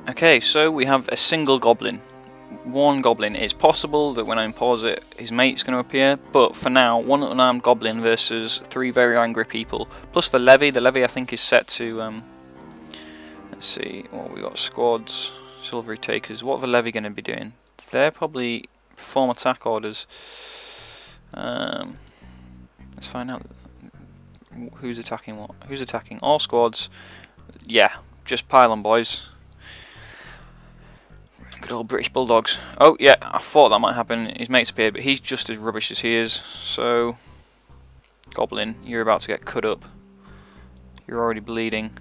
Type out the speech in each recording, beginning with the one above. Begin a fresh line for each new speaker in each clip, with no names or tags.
Okay, so we have a single goblin. One goblin. It's possible that when I pause it, his mate's going to appear, but for now, one unarmed goblin versus 3 very angry people. Plus the levy. The levy I think is set to, let's see, what we got, squads, silvery takers. What are the levy going to be doing? They're probably perform attack orders. Let's find out who's attacking what. Who's attacking? All squads. Yeah, just pile on, boys. Good old British Bulldogs. Oh yeah, I thought that might happen. His mate's appeared, but he's just as rubbish as he is. So, Goblin, you're about to get cut up. You're already bleeding.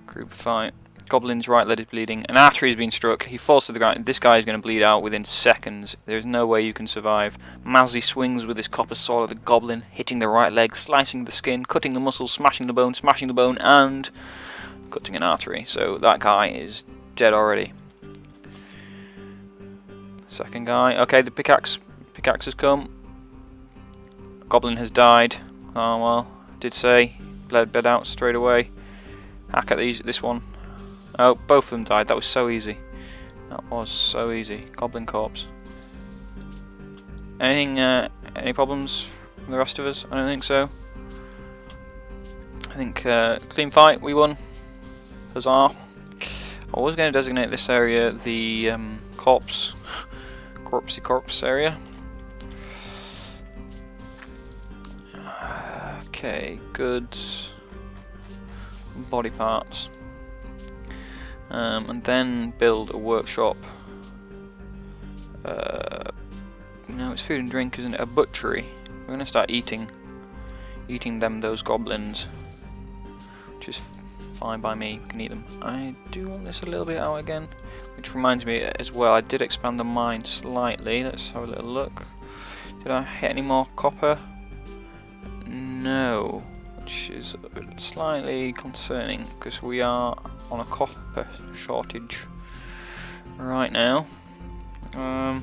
Group fight. Goblin's right leg is bleeding. An artery has been struck. He falls to the ground. This guy is going to bleed out within seconds. There's no way you can survive. Mazzy swings with his copper sword at the Goblin, hitting the right leg, slicing the skin, cutting the muscle, smashing the bone, and cutting an artery. So that guy is dead already. Second guy. Okay, the pickaxe has come. Goblin has died. Oh well, I did say bled out straight away. Hack at this one. Oh, both of them died. That was so easy. That was so easy. Goblin corpse. Anything? Any problems from the rest of us? I don't think so. I think clean fight. We won. Huzzah! I was going to designate this area the corpse area. Okay, goods, body parts, and then build a workshop. No, it's food and drink, isn't it? A butchery. We're going to start eating those goblins, which is fine by me. Can eat them. I do want this a little bit out again, which reminds me as well, I did expand the mine slightly. Let's have a little look. Did I hit any more copper? No, which is slightly concerning because we are on a copper shortage right now. I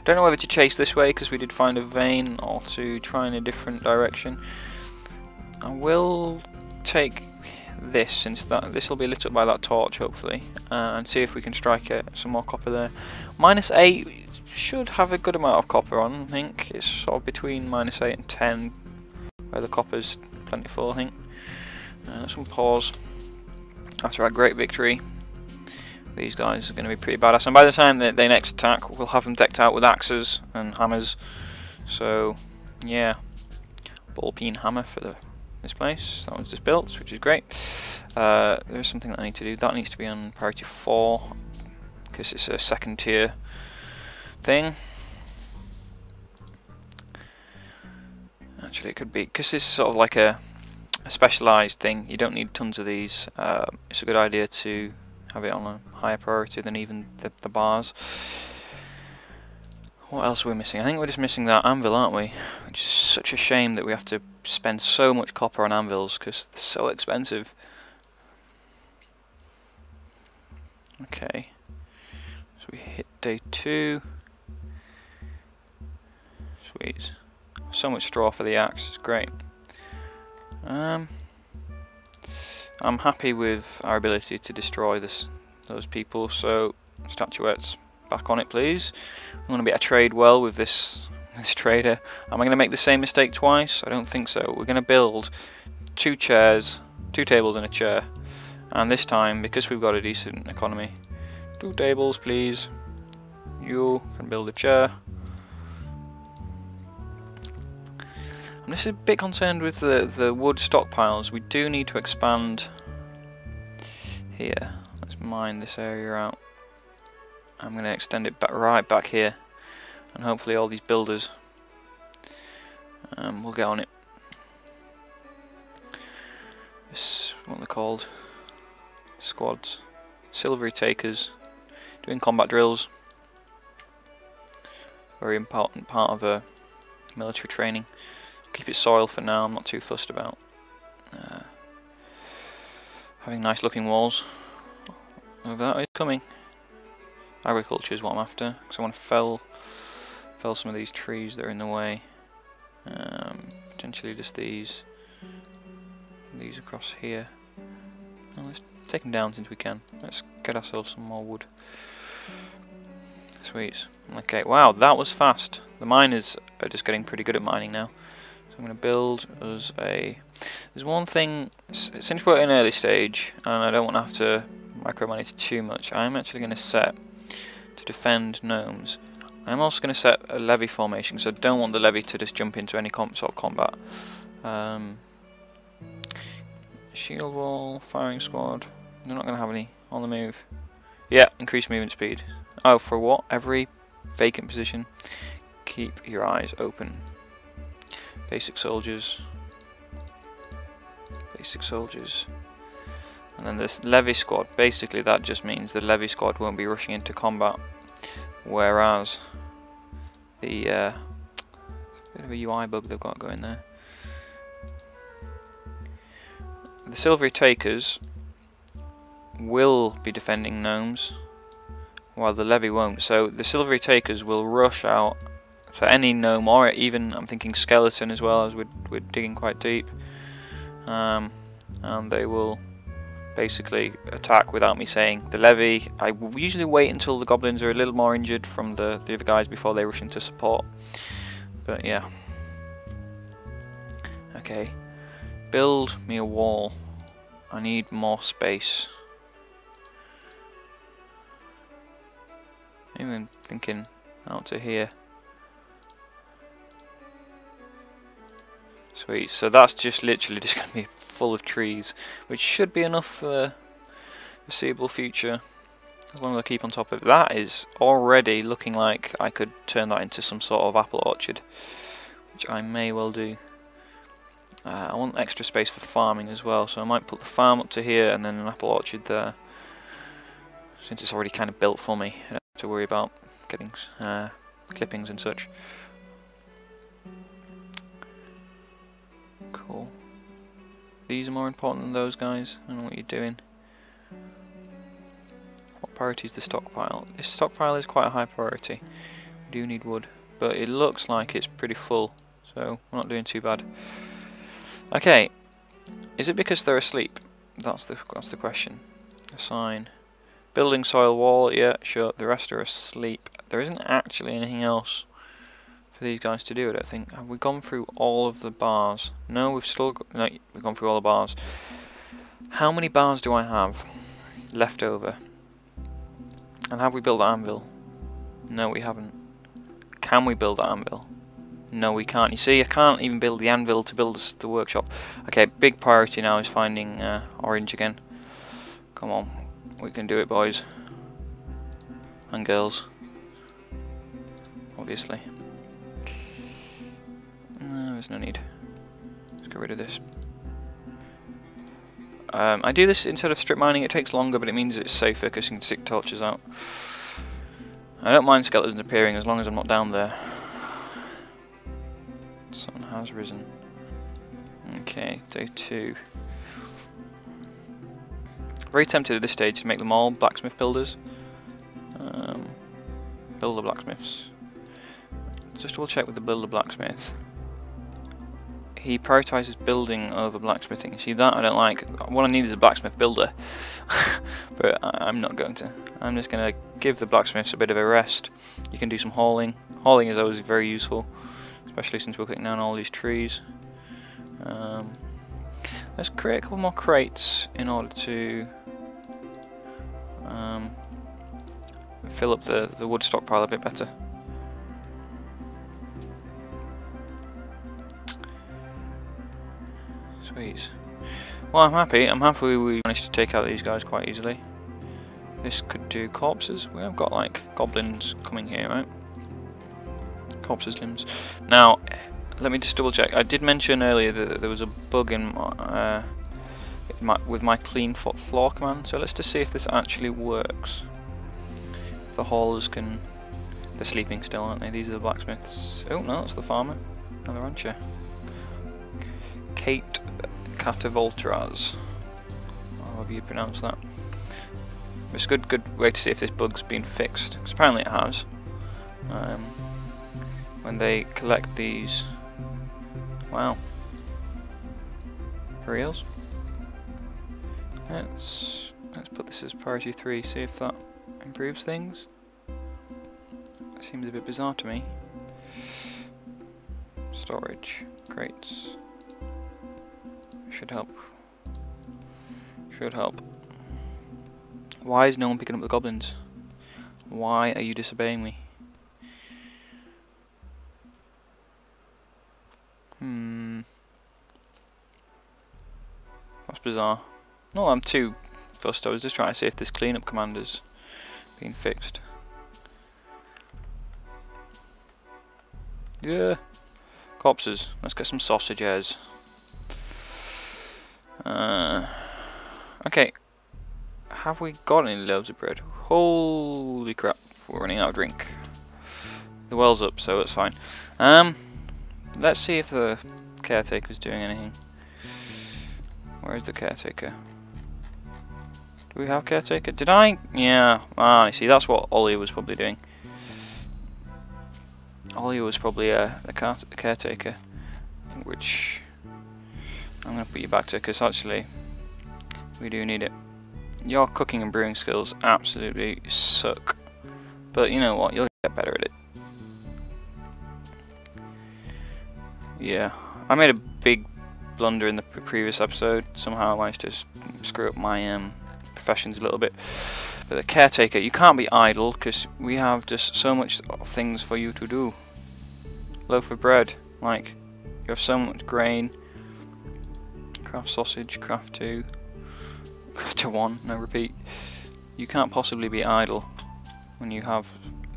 don't know whether to chase this way because we did find a vein, or to try in a different direction. I will take this, since this will be lit up by that torch hopefully, and see if we can strike some more copper there. -8 should have a good amount of copper on. I think it's sort of between -8 and 10 where the copper's plentiful, I think. Some pause. That's right, great victory. These guys are going to be pretty badass, and by the time they next attack we'll have them decked out with axes and hammers. So yeah, ball peen hammer for this place. That one's just built, which is great. There's something that I need to do. That needs to be on priority 4 because it's a second tier thing. Actually, it could be because it's sort of like a specialised thing. You don't need tons of these. It's a good idea to have it on a higher priority than even the bars. What else are we missing? I think we're just missing that anvil, aren't we? Which is such a shame that we have to spend so much copper on anvils because they're so expensive. Okay, so we hit day 2. Sweet. So much straw for the axe, it's great. I'm happy with our ability to destroy those people, so statuettes, back on it please. I want to be able to trade well with this trader. Am I going to make the same mistake twice? I don't think so. We're going to build 2 chairs, 2 tables and a chair, and this time, because we've got a decent economy, 2 tables please. You can build a chair. I'm just a bit concerned with the wood stockpiles. We do need to expand here. Let's mine this area out. I'm going to extend it right back here, and hopefully all these builders will get on it. This, what they're called, squads, silvery takers, doing combat drills. Very important part of military training. Keep it soil for now. I'm not too fussed about having nice looking walls. Over that way coming. Agriculture is what I'm after, because I want to fell some of these trees that are in the way. Potentially just these across here. Well, let's take them down since we can. Let's get ourselves some more wood. Sweet. Okay, wow, that was fast. The miners are just getting pretty good at mining now. So I'm going to build us a... There's one thing, since we're in early stage, and I don't want to have to micromanage too much, I'm actually going to set to defend gnomes. I'm also going to set a levy formation, because I don't want the levy to just jump into any sort of combat. Shield wall, firing squad. They're not going to have any on the move. Yeah, increase movement speed. Oh, for what? Every vacant position. Keep your eyes open. Basic soldiers. Basic soldiers. And then this levy squad. Basically, that just means the levy squad won't be rushing into combat. Whereas the bit of a UI bug they've got going there. The silvery takers will be defending gnomes, while the levy won't. So the silvery takers will rush out for any gnome, or even I'm thinking skeleton as well, as we're digging quite deep, and they will basically attack without me saying. The levy, I usually wait until the goblins are a little more injured from the other guys before they rush into support. But yeah. Okay, build me a wall. I need more space. Even thinking out to here. Sweet, so that's just literally just going to be full of trees, which should be enough for the foreseeable future, as long as I keep on top of it. That is already looking like I could turn that into some sort of apple orchard, which I may well do. I want extra space for farming as well, so I might put the farm up to here and then an apple orchard there, since it's already kind of built for me. I don't have to worry about getting clippings and such. Cool. These are more important than those guys. I don't know what you're doing. What priority is the stockpile? This stockpile is quite a high priority. We do need wood, but it looks like it's pretty full, so we're not doing too bad. Okay, is it because they're asleep? That's the question. Assign. Building soil wall, yeah, sure, the rest are asleep. There isn't actually anything else for these guys to do, I don't think. Have we gone through all of the bars? No, we've still got, no, we've gone through all the bars. How many bars do I have left over? And have we built the anvil? No, we haven't. Can we build the anvil? No, we can't. You see, I can't even build the anvil to build the workshop. Okay, big priority now is finding orange again. Come on, we can do it, boys. And girls. Obviously. No, there's no need. Let's get rid of this. I do this instead of strip mining. It takes longer, but it means it's safer because you can stick torches out. I don't mind skeletons appearing as long as I'm not down there. Sun has risen. Okay, day 2. Very tempted at this stage to make them all blacksmith builders. Builder blacksmiths. Just double check with the builder blacksmith. He prioritises building over blacksmithing. See, that I don't like. What I need is a blacksmith builder. But I'm not going to. I'm just going to give the blacksmiths a bit of a rest. You can do some hauling. Hauling is always very useful, especially since we're cutting down all these trees. Let's create a couple more crates in order to fill up the wood stockpile a bit better. Sweet. Well, I'm happy. I'm happy we managed to take out these guys quite easily. This could do corpses. We have got like goblins coming here, right? Corpses limbs. Now, let me just double check. I did mention earlier that there was a bug in with my clean floor command. So let's just see if this actually works. The haulers can... They're sleeping still, aren't they? These are the blacksmiths. Oh no, that's the farmer and the rancher. Kate Catavoltras. However you pronounce that. It's a good way to see if this bug's been fixed, because apparently it has. When they collect these... Wow. For reals? Let's Let's put this as priority 3, see if that improves things. Seems a bit bizarre to me. Storage, crates. Should help. Should help. Why is no one picking up the goblins? Why are you disobeying me? That's bizarre. No, I'm too fussed. I was just trying to see if this cleanup command has been fixed. Yeah. Corpses. Let's get some sausages. Okay. Have we got any loaves of bread? Holy crap. We're running out of drink. The well's up, so it's fine. Let's see if the caretaker's doing anything. Where is the caretaker? Do we have caretaker? Did I? Yeah. Ah, I see. That's what Ollie was probably doing. Ollie was probably the caretaker, which I'm going to put you back to, because actually we do need it. Your cooking and brewing skills absolutely suck, but you know what, you'll get better at it. Yeah, I made a big blunder in the previous episode. Somehow I managed to screw up my professions a little bit. But the caretaker, you can't be idle, because we have just so much things for you to do. Loaf of bread, like, you have so much grain. Craft sausage, craft 2, craft 1, no repeat. You can't possibly be idle when you have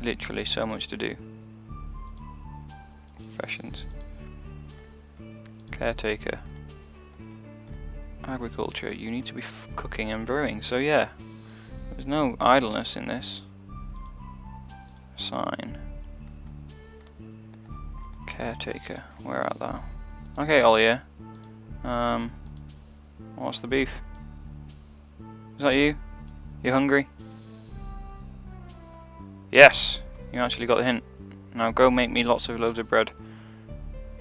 literally so much to do. Professions. Caretaker. Agriculture, you need to be cooking and brewing, so yeah. There's no idleness in this. Sign. Caretaker, where art thou? Okay, Ollie. What's the beef? Is that you? You hungry? Yes! You actually got the hint. Now go make me lots of loaves of bread.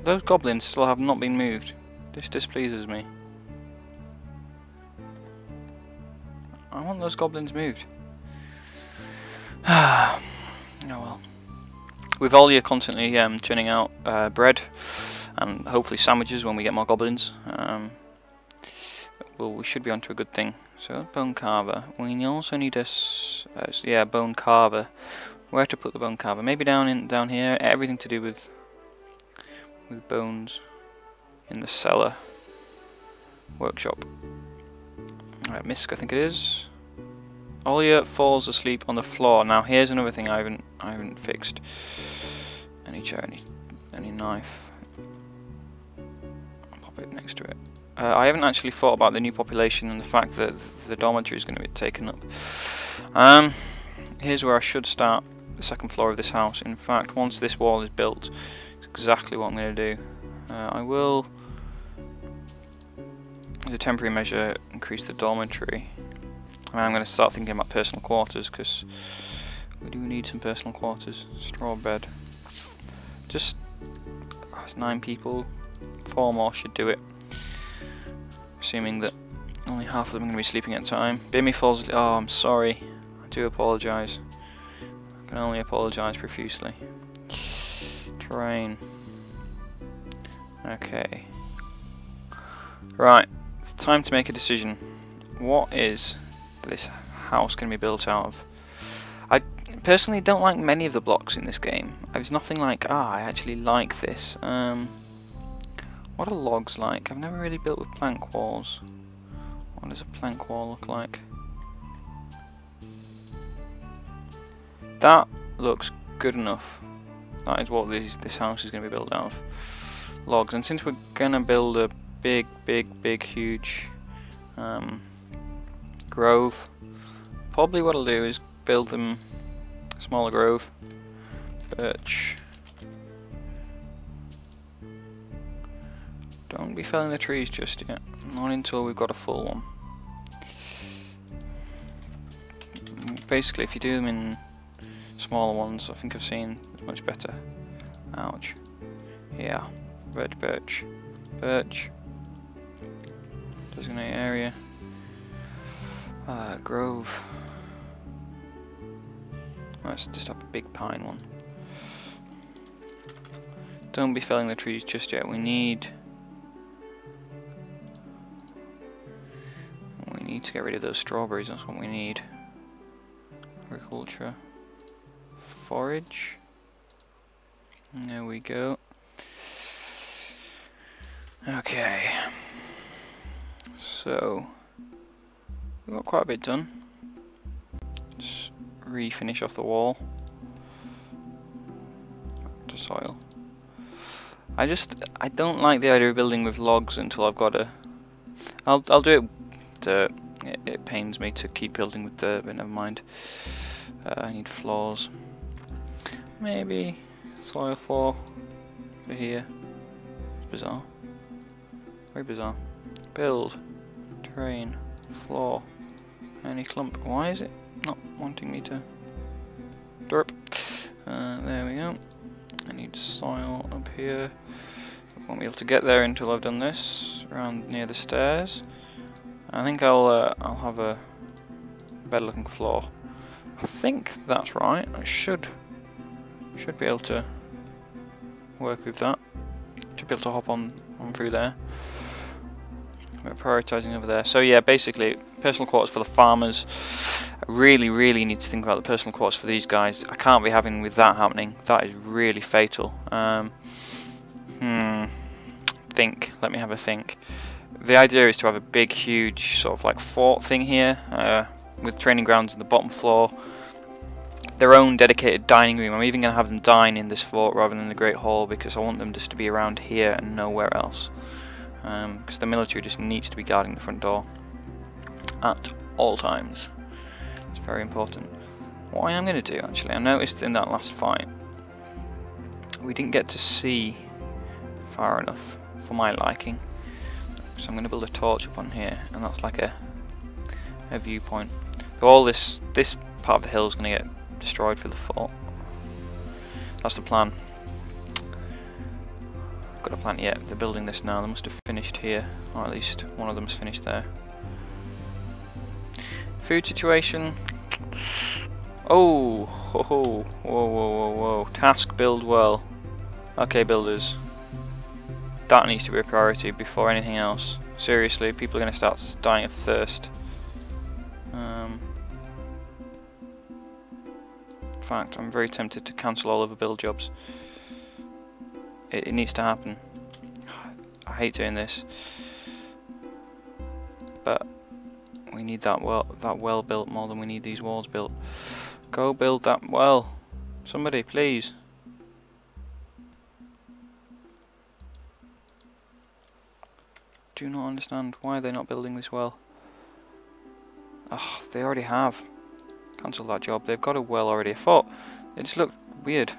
Those goblins still have not been moved. This displeases me. I want those goblins moved. Oh well. With Ollie constantly churning out bread and hopefully sandwiches when we get more goblins, well, we should be onto a good thing. So bone carver. We also need a yeah, bone carver. Where to put the bone carver? Maybe down here. Everything to do with bones in the cellar. Workshop. Misk, I think it is. Ollie falls asleep on the floor. Now here's another thing I haven't fixed. Any chair, any knife. I'll pop it next to it. I haven't actually thought about the new population and the fact that the dormitory is going to be taken up. Here's where I should start the second floor of this house. In fact, once this wall is built, it's exactly what I'm going to do. I will, as a temporary measure, increase the dormitory. I'm going to start thinking about personal quarters, because we do need some personal quarters. Straw bed. Just, it's 9 people. 4 more should do it. Assuming that only half of them are going to be sleeping at a time. Bimmy falls asleep. Oh, I'm sorry. I do apologise. I can only apologise profusely. Terrain. Okay. Right. It's time to make a decision. What is this house going to be built out of? I personally don't like many of the blocks in this game. There's nothing like, I actually like this. What are logs like? I've never really built with plank walls. What does a plank wall look like? That looks good enough. That is what this house is going to be built out of. Logs. And since we're going to build a big, huge grove, probably what I'll do is build them a smaller grove. Birch. Don't be felling the trees just yet. Not until we've got a full one. Basically, if you do them in smaller ones, I think I've seen it's much better. Ouch. Yeah. Red birch. Birch. Designate area. Grove. Let's just have a big pine one. Don't be felling the trees just yet. We need to get rid of those strawberries. That's what we need. Agriculture. Forage. There we go. Okay. So we've got quite a bit done. Just refinish off the wall. Back to soil. I don't like the idea of building with logs until I've got a. I'll do it. Dirt. It pains me to keep building with dirt, but never mind. I need floors. Maybe soil floor over here. It's bizarre. Very bizarre. Build. Terrain. Floor. Any clump. Why is it not wanting me to? Derp. There we go. I need soil up here. I won't be able to get there until I've done this. Around near the stairs. I think I'll have a better looking floor. I think that's right. I should be able to work with that. Should be able to hop on through there. We're prioritising over there. So yeah, basically personal quarters for the farmers. I really need to think about the personal quarters for these guys. I can't be having with that happening. That is really fatal. Think. Let me have a think. The idea is to have a big, huge sort of like fort thing here, with training grounds in the bottom floor, their own dedicated dining room. I'm even going to have them dine in this fort rather than the Great Hall because I want them just to be around here and nowhere else. Because the military just needs to be guarding the front door at all times. It's very important. What I am going to do, actually, I noticed in that last fight, we didn't get to see far enough for my liking. So I'm going to build a torch up on here, and that's like a viewpoint. So all this part of the hill is going to get destroyed for the fort. That's the plan. I've got a plan yet. They're building this now. They must have finished here, or at least one of them's finished there. Food situation. Oh, whoa. Task build well. Okay, builders. That needs to be a priority before anything else. Seriously, people are going to start dying of thirst. In fact, I'm very tempted to cancel all of the build jobs. It needs to happen. I hate doing this, but we need that well built more than we need these walls built. Go build that well, somebody, please. Do not understand why they're not building this well. Oh, they already have. Cancel that job. They've got a well already. I thought it just looked weird.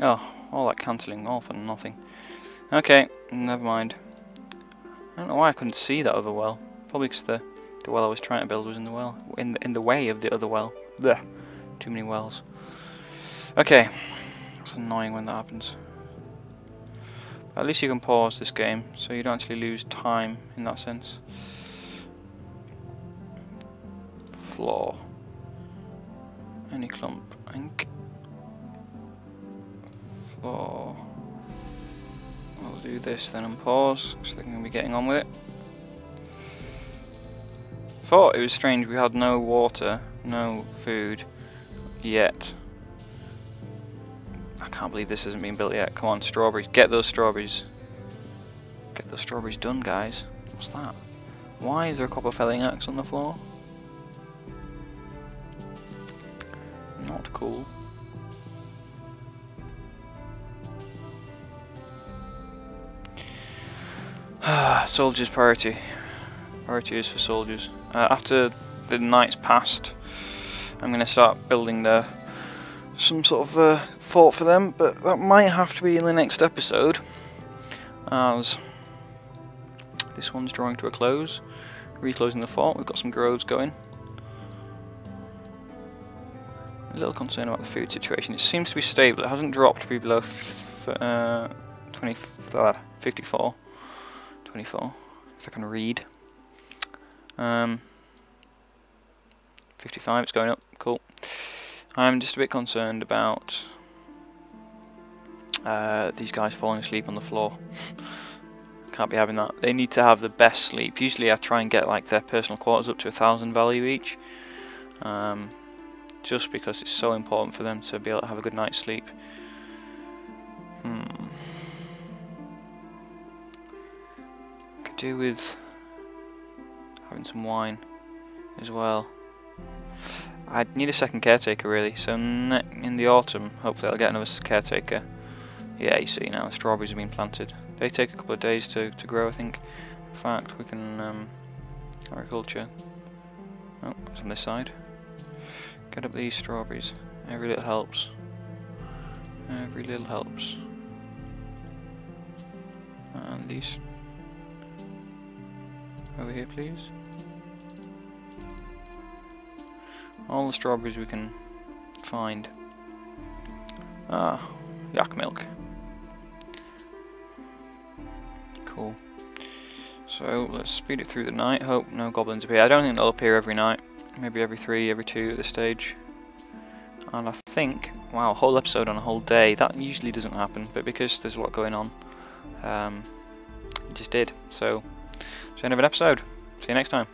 Oh, all that cancelling, all for nothing. Okay, never mind. I don't know why I couldn't see that other well. Probably because the well I was trying to build was in the well, in the way of the other well. Blech. Too many wells. Okay, it's annoying when that happens. At least you can pause this game, so you don't actually lose time in that sense. Floor. Any clump, ink. Floor. I'll do this then and pause, so they can be getting on with it. Thought it was strange we had no water, no food, yet. I can't believe this hasn't been built yet. Come on, strawberries. Get those strawberries. Get those strawberries done, guys. What's that? Why is there a copper felling axe on the floor? Not cool. Soldiers priority. Priority is for soldiers. After the night's passed, I'm going to start building some sort of fort for them, but that might have to be in the next episode, as this one's drawing to a close. Reclosing the fort. We've got some groves going. A little concerned about the food situation. It seems to be stable. It hasn't dropped to be below 54. 24, if I can read. 55, it's going up, cool. I'm just a bit concerned about these guys falling asleep on the floor. Can't be having that. They need to have the best sleep. Usually I try and get like their personal quarters up to 1,000 value each. Just because it's so important for them to be able to have a good night's sleep. Could do with having some wine as well. I'd need a second caretaker really, so in the autumn hopefully I'll get another caretaker. Yeah, you see now the strawberries have been planted. They take a couple of days to grow, I think. In fact, we can agriculture. Oh, it's on this side. Get up these strawberries. Every little helps. Every little helps. And these over here, please. All the strawberries we can find. Ah, yak milk. Cool. So let's speed it through the night. Hope no goblins appear. I don't think they'll appear every night. Maybe every 3, every 2 at this stage. And I think, wow, a whole episode on a whole day. That usually doesn't happen, but because there's a lot going on, it just did. So, it's the end of an episode. See you next time.